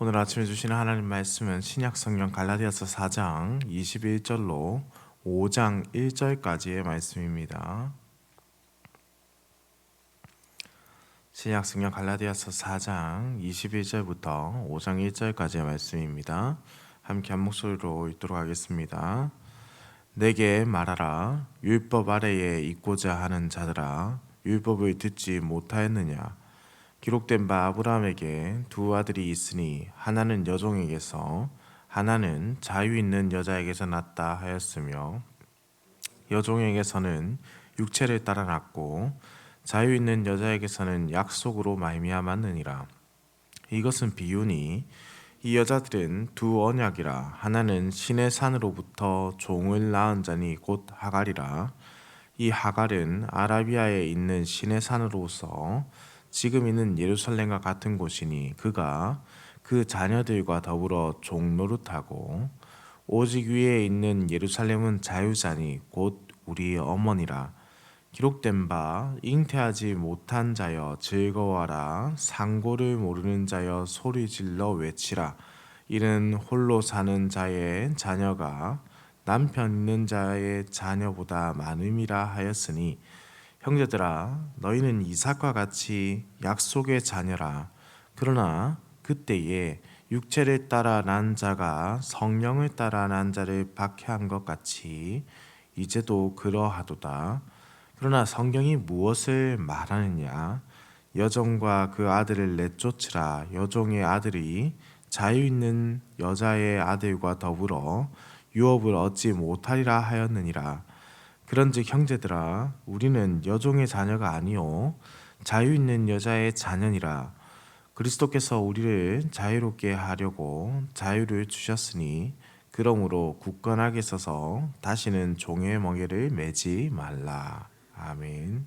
오늘 아침에 주시는 하나님 말씀은 신약 성경 갈라디아서 4장 21절로 5장 1절까지의 말씀입니다. 신약 성경 갈라디아서 4장 21절부터 5장 1절까지의 말씀입니다. 함께 한 목소리로 읽도록 하겠습니다. 내게 말하라. 율법 아래에 있고자 하는 자들아, 율법을 듣지 못하였느냐? 기록된 바 아브라함에게 두 아들이 있으니 하나는 여종에게서 하나는 자유 있는 여자에게서 났다 하였으며 여종에게서는 육체를 따라 났고 자유 있는 여자에게서는 약속으로 말미암았느니라. 이것은 비유니 이 여자들은 두 언약이라. 하나는 신의 산으로부터 종을 낳은 자니 곧 하갈이라. 이 하갈은 아라비아에 있는 신의 산으로서 지금 있는 예루살렘과 같은 곳이니 그가 그 자녀들과 더불어 종노릇하고 오직 위에 있는 예루살렘은 자유자니 곧 우리의 어머니라. 기록된 바 잉태하지 못한 자여 즐거워하라. 상고를 모르는 자여 소리질러 외치라. 이는 홀로 사는 자의 자녀가 남편 있는 자의 자녀보다 많음이라 하였으니 형제들아, 너희는 이삭과 같이 약속의 자녀라. 그러나 그때에 육체를 따라 난 자가 성령을 따라 난 자를 박해한 것 같이 이제도 그러하도다. 그러나 성경이 무엇을 말하느냐? 여종과 그 아들을 내쫓으라. 여종의 아들이 자유 있는 여자의 아들과 더불어 유업을 얻지 못하리라 하였느니라. 그런즉 형제들아, 우리는 여종의 자녀가 아니요 자유 있는 여자의 자녀니라. 그리스도께서 우리를 자유롭게 하려고 자유를 주셨으니 그러므로 굳건하게 서서 다시는 종의 멍에를 매지 말라. 아멘.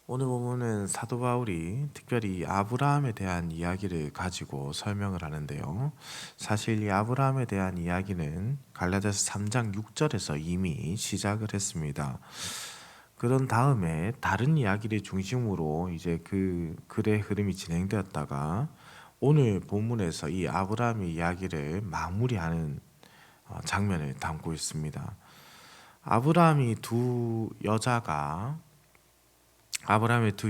오늘 본문은 사도 바울이 특별히 아브라함에 대한 이야기를 가지고 설명을 하는데요. 사실 이 아브라함에 대한 이야기는 갈라디아서 3장 6절에서 이미 시작을 했습니다. 그런 다음에 다른 이야기를 중심으로 이제 그 글의 흐름이 진행되었다가 오늘 본문에서 이 아브라함의 이야기를 마무리하는 장면을 담고 있습니다. 아브라함의 두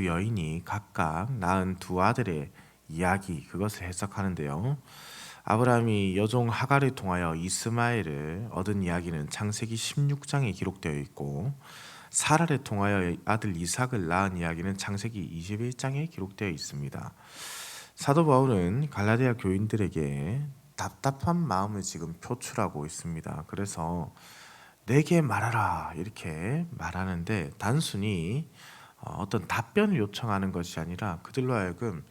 여인이 각각 낳은 두 아들의 이야기, 그것을 해석하는데요. 아브라함이 여종 하갈을 통하여 이스마엘을 얻은 이야기는 창세기 16장에 기록되어 있고 사라를 통하여 아들 이삭을 낳은 이야기는 창세기 21장에 기록되어 있습니다. 사도 바울은 갈라디아 교인들에게 답답한 마음을 지금 표출하고 있습니다. 그래서 내게 말하라 이렇게 말하는데 단순히 어떤 답변을 요청하는 것이 아니라 그들로 하여금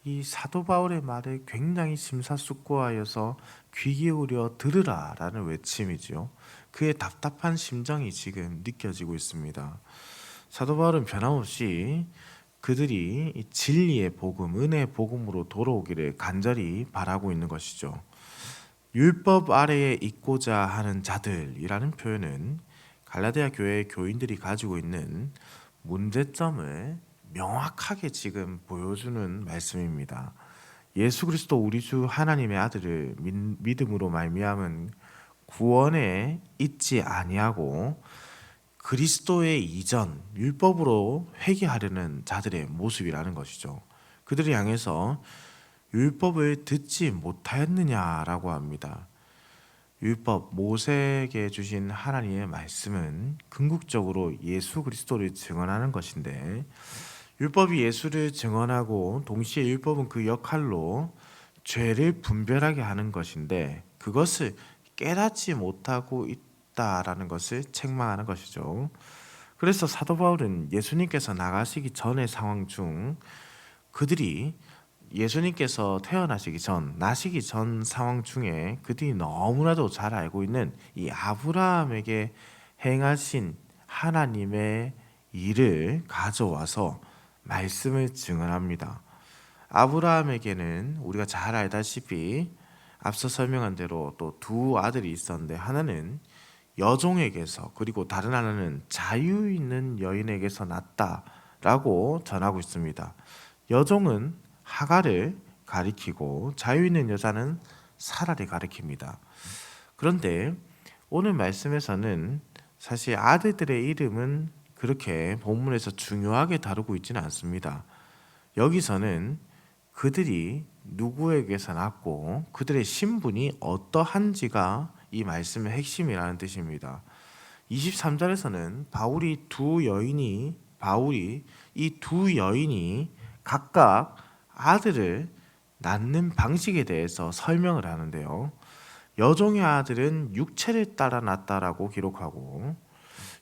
이 사도 바울의 말에 굉장히 심사숙고하여서 귀 기울여 들으라라는 외침이죠. 그의 답답한 심정이 지금 느껴지고 있습니다. 사도 바울은 변함없이 그들이 이 진리의 복음, 은혜의 복음으로 돌아오기를 간절히 바라고 있는 것이죠. 율법 아래에 있고자 하는 자들이라는 표현은 갈라디아 교회의 교인들이 가지고 있는 문제점을 명확하게 지금 보여주는 말씀입니다. 예수 그리스도 우리 주 하나님의 아들을 믿음으로 말미암은 구원에 있지 아니하고 그리스도의 이전 율법으로 회개하려는 자들의 모습이라는 것이죠. 그들을 향해서 율법을 듣지 못하였느냐라고 합니다. 율법, 모세에게 주신 하나님의 말씀은 궁극적으로 예수 그리스도를 증언하는 것인데 율법이 예수를 증언하고 동시에 율법은 그 역할로 죄를 분별하게 하는 것인데 그것을 깨닫지 못하고 있다라는 것을 책망하는 것이죠. 그래서 사도 바울은 예수님께서 나가시기 전의 상황 중 그들이 예수님께서 태어나시기 전, 나시기 전 상황 중에 그들이 너무나도 잘 알고 있는 이 아브라함에게 행하신 하나님의 일을 가져와서 말씀을 증언합니다. 아브라함에게는 우리가 잘 알다시피 앞서 설명한 대로 또 두 아들이 있었는데 하나는 여종에게서 그리고 다른 하나는 자유 있는 여인에게서 났다라고 전하고 있습니다. 여종은 하갈을 가리키고 자유 있는 여자는 사라를 가리킵니다. 그런데 오늘 말씀에서는 사실 아들들의 이름은 그렇게 본문에서 중요하게 다루고 있지는 않습니다. 여기서는 그들이 누구에게서 났고 그들의 신분이 어떠한지가 이 말씀의 핵심이라는 뜻입니다. 23절에서는 바울이 이 두 여인이 각각 아들을 낳는 방식에 대해서 설명을 하는데요. 여종의 아들은 육체를 따라 낳았다라고 기록하고,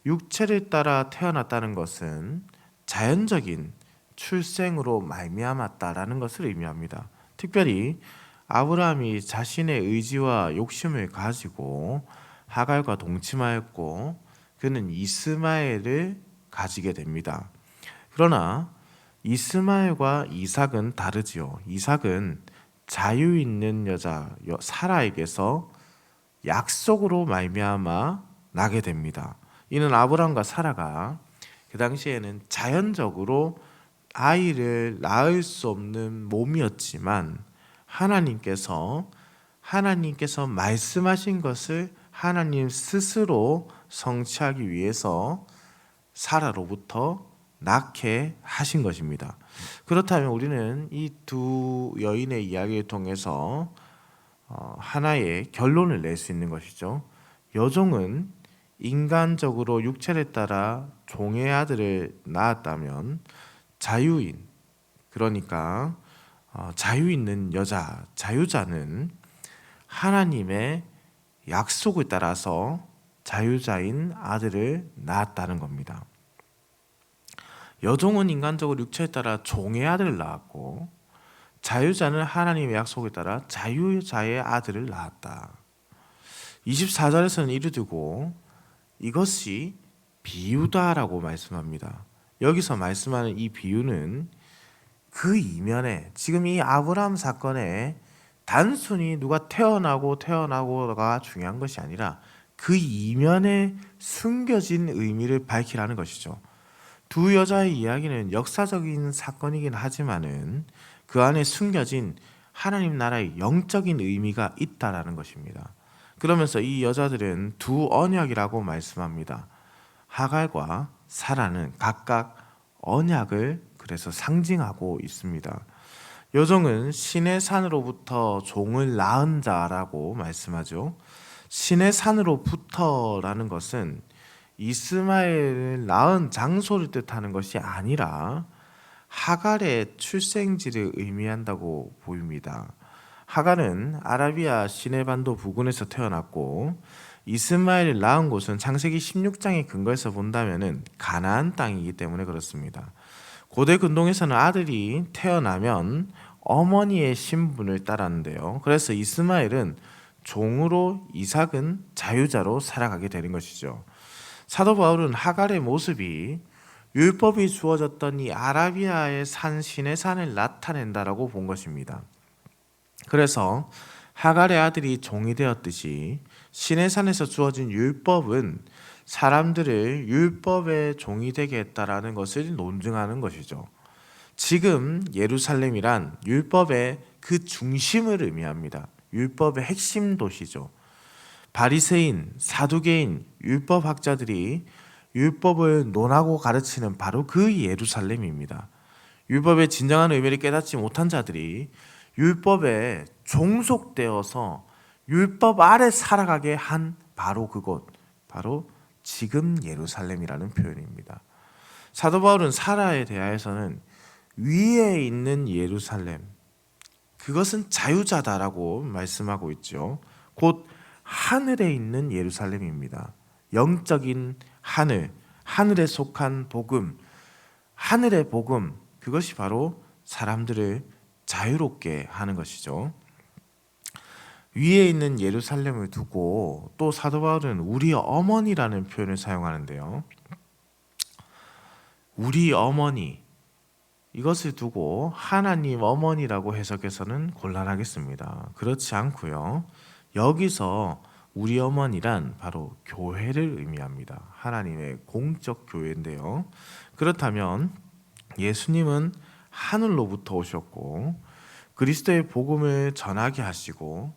육체를 따라 태어났다는 것은 자연적인 출생으로 말미암았다라는 것을 의미합니다. 특별히 아브라함이 자신의 의지와 욕심을 가지고 하갈과 동침하였고 그는 이스마엘을 가지게 됩니다. 그러나 이스마엘과 이삭은 다르지요. 이삭은 자유 있는 여자 사라에게서 약속으로 말미암아 나게 됩니다. 이는 아브라함과 사라가 그 당시에는 자연적으로 아이를 낳을 수 없는 몸이었지만 하나님께서 말씀하신 것을 하나님 스스로 성취하기 위해서 사라로부터 낳게 하신 것입니다. 그렇다면 우리는 이 두 여인의 이야기를 통해서 하나의 결론을 낼 수 있는 것이죠. 여종은 인간적으로 육체를 따라 종의 아들을 낳았다면 자유인, 그러니까 자유 있는 여자, 자유자는 하나님의 약속을 따라서 자유자인 아들을 낳았다는 겁니다. 여종은 인간적으로 육체에 따라 종의 아들을 낳았고 자유자는 하나님의 약속에 따라 자유자의 아들을 낳았다. 24절에서는 이를 두고 이것이 비유다라고 말씀합니다. 여기서 말씀하는 이 비유는 그 이면에 지금 이 아브라함 사건에 단순히 누가 태어나고가 중요한 것이 아니라 그 이면에 숨겨진 의미를 밝히라는 것이죠. 두 여자의 이야기는 역사적인 사건이긴 하지만은 그 안에 숨겨진 하나님 나라의 영적인 의미가 있다라는 것입니다. 그러면서 이 여자들은 두 언약이라고 말씀합니다. 하갈과 사라는 각각 언약을 그래서 상징하고 있습니다. 여종은 신의 산으로부터 종을 낳은 자라고 말씀하죠. 신의 산으로부터라는 것은 이스마엘을 낳은 장소를 뜻하는 것이 아니라 하갈의 출생지를 의미한다고 보입니다. 하갈은 아라비아 시내반도 부근에서 태어났고 이스마엘을 낳은 곳은 창세기 16장의 근거에서 본다면 가나안 땅이기 때문에 그렇습니다. 고대 근동에서는 아들이 태어나면 어머니의 신분을 따랐는데요. 그래서 이스마엘은 종으로, 이삭은 자유자로 살아가게 되는 것이죠. 사도 바울은 하갈의 모습이 율법이 주어졌던 이 아라비아의 산 신의 산을 나타낸다라고 본 것입니다. 그래서 하갈의 아들이 종이 되었듯이 신의 산에서 주어진 율법은 사람들을 율법의 종이 되게 했다라는 것을 논증하는 것이죠. 지금 예루살렘이란 율법의 그 중심을 의미합니다. 율법의 핵심 도시죠. 바리새인, 사두개인, 율법학자들이 율법을 논하고 가르치는 바로 그 예루살렘입니다. 율법의 진정한 의미를 깨닫지 못한 자들이 율법에 종속되어서 율법 아래 살아가게 한 바로 그곳, 바로 지금 예루살렘이라는 표현입니다. 사도 바울은 사라에 대하여서는 위에 있는 예루살렘, 그것은 자유자다라고 말씀하고 있죠. 곧 하늘에 있는 예루살렘입니다. 영적인 하늘, 하늘에 속한 복음, 하늘의 복음, 그것이 바로 사람들을 자유롭게 하는 것이죠. 위에 있는 예루살렘을 두고 또 사도 바울은 우리 어머니라는 표현을 사용하는데요. 우리 어머니, 이것을 두고 하나님 어머니라고 해석해서는 곤란하겠습니다. 그렇지 않고요. 여기서 우리 어머니란 바로 교회를 의미합니다. 하나님의 공적 교회인데요. 그렇다면 예수님은 하늘로부터 오셨고 그리스도의 복음을 전하게 하시고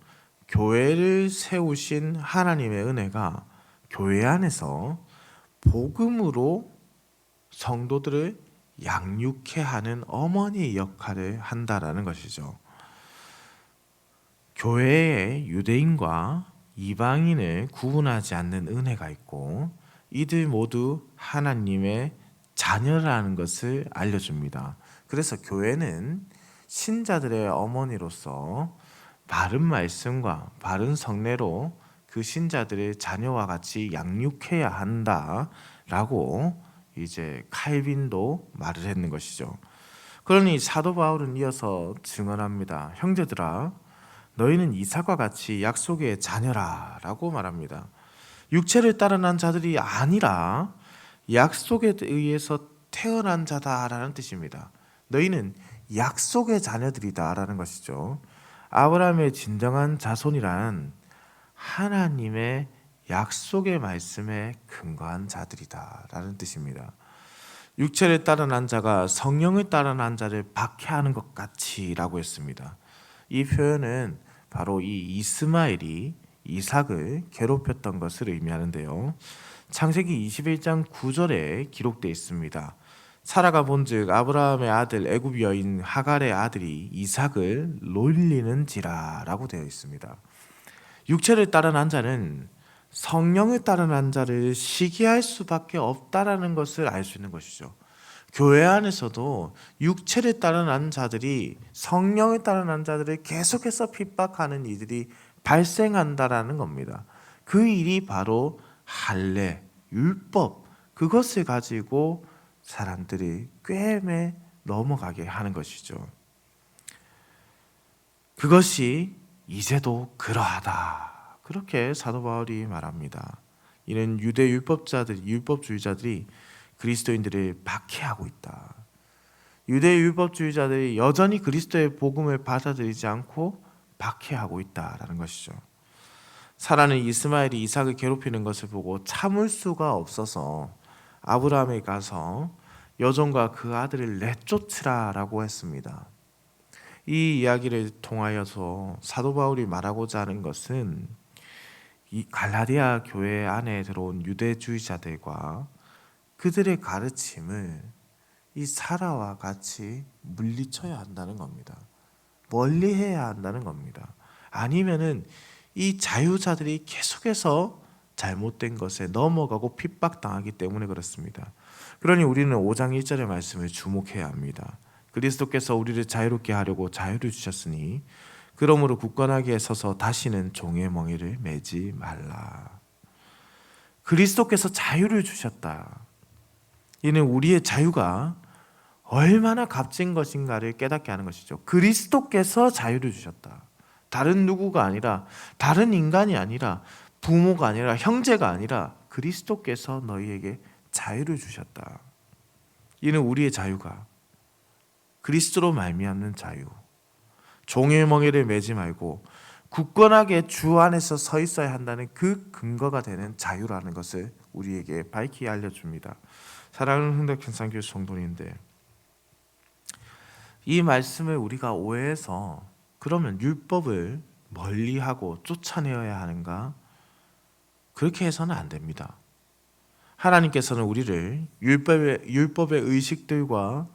교회를 세우신 하나님의 은혜가 교회 안에서 복음으로 성도들을 양육해 하는 어머니의 역할을 한다라는 것이죠. 교회에 유대인과 이방인을 구분하지 않는 은혜가 있고 이들 모두 하나님의 자녀라는 것을 알려줍니다. 그래서 교회는 신자들의 어머니로서 바른 말씀과 바른 성례로 그 신자들의 자녀와 같이 양육해야 한다라고 이제 칼빈도 말을 했는 것이죠. 그러니 사도 바울은 이어서 증언합니다. 형제들아, 너희는 이삭과 같이 약속의 자녀라 라고 말합니다. 육체를 따라 난 자들이 아니라 약속에 의해서 태어난 자다라는 뜻입니다. 너희는 약속의 자녀들이다 라는 것이죠. 아브라함의 진정한 자손이란 하나님의 약속의 말씀에 근거한 자들이다 라는 뜻입니다. 육체를 따라 난 자가 성령을 따라 난 자를 박해하는 것 같이 라고 했습니다. 이 표현은 바로 이 이스마엘이 이삭을 괴롭혔던 것을 의미하는데요. 창세기 21장 9절에 기록되어 있습니다. 사라가 본즉 아브라함의 아들 애굽 여인 하갈의 아들이 이삭을 놀리는지라 라고 되어 있습니다. 육체를 따라 난 자는 성령을 따라 난 자를 시기할 수밖에 없다라는 것을 알 수 있는 것이죠. 교회 안에서도 육체를 따라 난 자들이 성령을 따라 난 자들을 계속해서 핍박하는 이들이 발생한다라는 겁니다. 그 일이 바로 할례, 율법, 그것을 가지고 사람들이 꿰매 넘어가게 하는 것이죠. 그것이 이제도 그러하다. 그렇게 사도 바울이 말합니다. 이는 유대 율법주의자들이 그리스도인들을 박해하고 있다. 유대 율법주의자들이 여전히 그리스도의 복음을 받아들이지 않고 박해하고 있다라는 것이죠. 사라는 이스마엘이 이삭을 괴롭히는 것을 보고 참을 수가 없어서 아브라함에 가서 여종과 그 아들을 내쫓으라라고 했습니다. 이 이야기를 통하여서 사도 바울이 말하고자 하는 것은 이 갈라디아 교회 안에 들어온 유대주의자들과 그들의 가르침을 이 사라와 같이 물리쳐야 한다는 겁니다. 멀리해야 한다는 겁니다. 아니면은 이 자유자들이 계속해서 잘못된 것에 넘어가고 핍박당하기 때문에 그렇습니다. 그러니 우리는 5장 1절의 말씀을 주목해야 합니다. 그리스도께서 우리를 자유롭게 하려고 자유를 주셨으니 그러므로 굳건하게 서서 다시는 종의 멍에를 매지 말라. 그리스도께서 자유를 주셨다. 이는 우리의 자유가 얼마나 값진 것인가를 깨닫게 하는 것이죠. 그리스도께서 자유를 주셨다. 다른 누구가 아니라, 다른 인간이 아니라, 부모가 아니라, 형제가 아니라 그리스도께서 너희에게 자유를 주셨다. 이는 우리의 자유가 그리스도로 말미암는 자유, 종의 멍에를 매지 말고 굳건하게 주 안에서 서 있어야 한다는 그 근거가 되는 자유라는 것을 우리에게 밝히 알려줍니다. 사랑하는 흥덕현상교회 성도님들, 이 말씀을 우리가 오해해서 그러면 율법을 멀리하고 쫓아내어야 하는가? 그렇게 해서는 안 됩니다. 하나님께서는 우리를 율법의 의식들과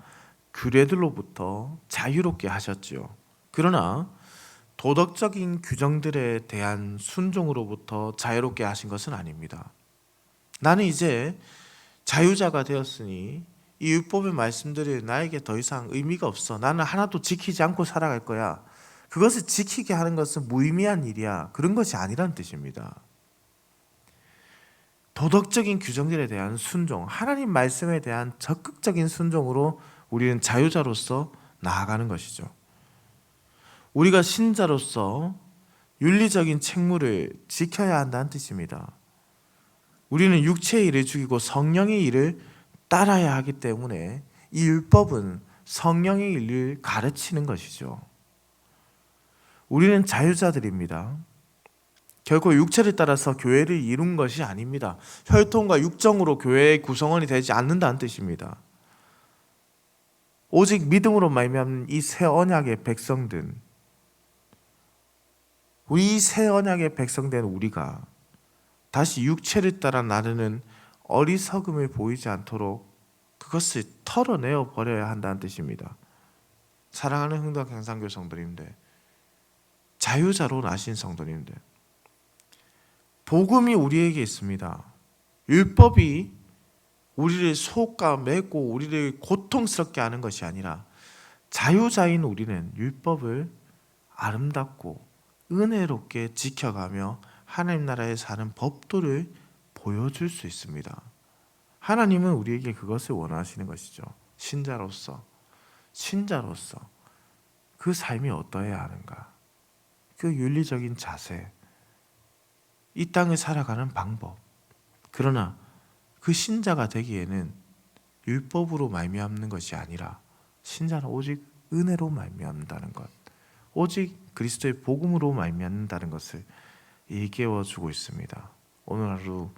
규례들로부터 자유롭게 하셨지요. 그러나 도덕적인 규정들에 대한 순종으로부터 자유롭게 하신 것은 아닙니다. 나는 이제 자유자가 되었으니 이 율법의 말씀들이 나에게 더 이상 의미가 없어. 나는 하나도 지키지 않고 살아갈 거야. 그것을 지키게 하는 것은 무의미한 일이야. 그런 것이 아니라는 뜻입니다. 도덕적인 규정들에 대한 순종, 하나님 말씀에 대한 적극적인 순종으로 우리는 자유자로서 나아가는 것이죠. 우리가 신자로서 윤리적인 책무를 지켜야 한다는 뜻입니다. 우리는 육체의 일을 죽이고 성령의 일을 따라야 하기 때문에 이 율법은 성령의 일을 가르치는 것이죠. 우리는 자유자들입니다. 결코 육체를 따라서 교회를 이룬 것이 아닙니다. 혈통과 육정으로 교회의 구성원이 되지 않는다는 뜻입니다. 오직 믿음으로 말미암는 이 새 언약의 백성된 우리 새 언약의 백성된 우리가 다시 육체를 따라 나르는 어리석음을 보이지 않도록 그것을 털어내어 버려야 한다는 뜻입니다. 사랑하는 흥덕 향상교 성도님들, 자유자로 나신 성도님들, 복음이 우리에게 있습니다. 율법이 우리를 속아 매고 우리를 고통스럽게 하는 것이 아니라 자유자인 우리는 율법을 아름답고 은혜롭게 지켜가며 하나님 나라에 사는 법도를 보여줄 수 있습니다. 하나님은 우리에게 그것을 원하시는 것이죠. 신자로서 그 삶이 어떠해야 하는가? 그 윤리적인 자세, 이 땅을 살아가는 방법. 그러나 그 신자가 되기에는 율법으로 말미암는 것이 아니라 신자는 오직 은혜로 말미암는다는 것, 오직 그리스도의 복음으로 말미암는다는 것을 일깨워 주고 있습니다. 오늘 하루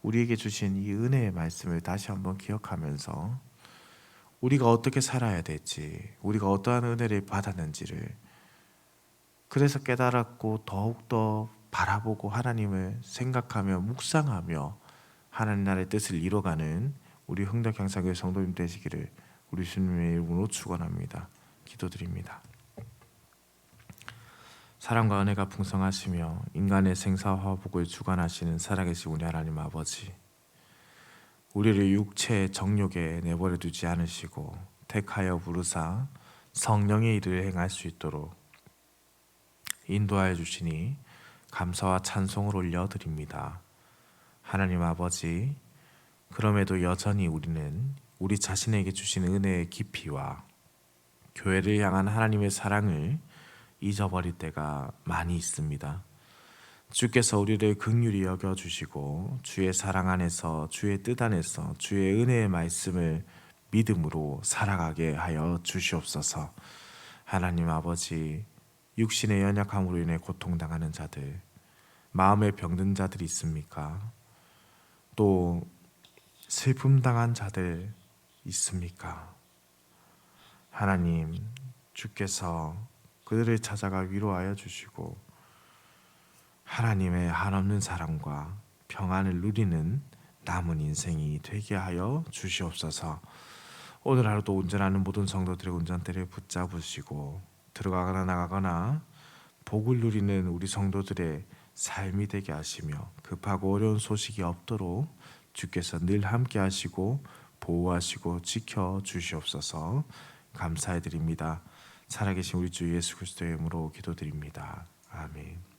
우리에게 주신 이 은혜의 말씀을 다시 한번 기억하면서 우리가 어떻게 살아야 될지, 우리가 어떠한 은혜를 받았는지를 그래서 깨달았고 더욱더 바라보고 하나님을 생각하며 묵상하며 하나님 나라의 뜻을 이뤄가는 우리 흥덕 향상교회 성도님 되시기를 우리 주님의 이름으로 축원합니다. 기도드립니다. 사랑과 은혜가 풍성하시며 인간의 생사와 화복을 주관하시는 살아계신 우리 하나님 아버지, 우리를 육체의 정욕에 내버려 두지 않으시고 택하여 부르사 성령의 일을 행할 수 있도록 인도하여 주시니 감사와 찬송을 올려드립니다. 하나님 아버지, 그럼에도 여전히 우리는 우리 자신에게 주신 은혜의 깊이와 교회를 향한 하나님의 사랑을 잊어버릴 때가 많이 있습니다. 주께서 우리를 긍휼히 여겨주시고 주의 사랑 안에서, 주의 뜻 안에서 주의 은혜의 말씀을 믿음으로 살아가게 하여 주시옵소서. 하나님 아버지, 육신의 연약함으로 인해 고통당하는 자들, 마음에 병든 자들이 있습니까? 또 슬픔당한 자들 있습니까? 하나님, 주께서 그들을 찾아가 위로하여 주시고 하나님의 한없는 사랑과 평안을 누리는 남은 인생이 되게 하여 주시옵소서. 오늘 하루도 운전하는 모든 성도들의 운전대를 붙잡으시고 들어가거나 나가거나 복을 누리는 우리 성도들의 삶이 되게 하시며 급하고 어려운 소식이 없도록 주께서 늘 함께 하시고 보호하시고 지켜주시옵소서. 감사해드립니다. 살아계신 우리 주 예수 그리스도의 이름으로 기도드립니다. 아멘.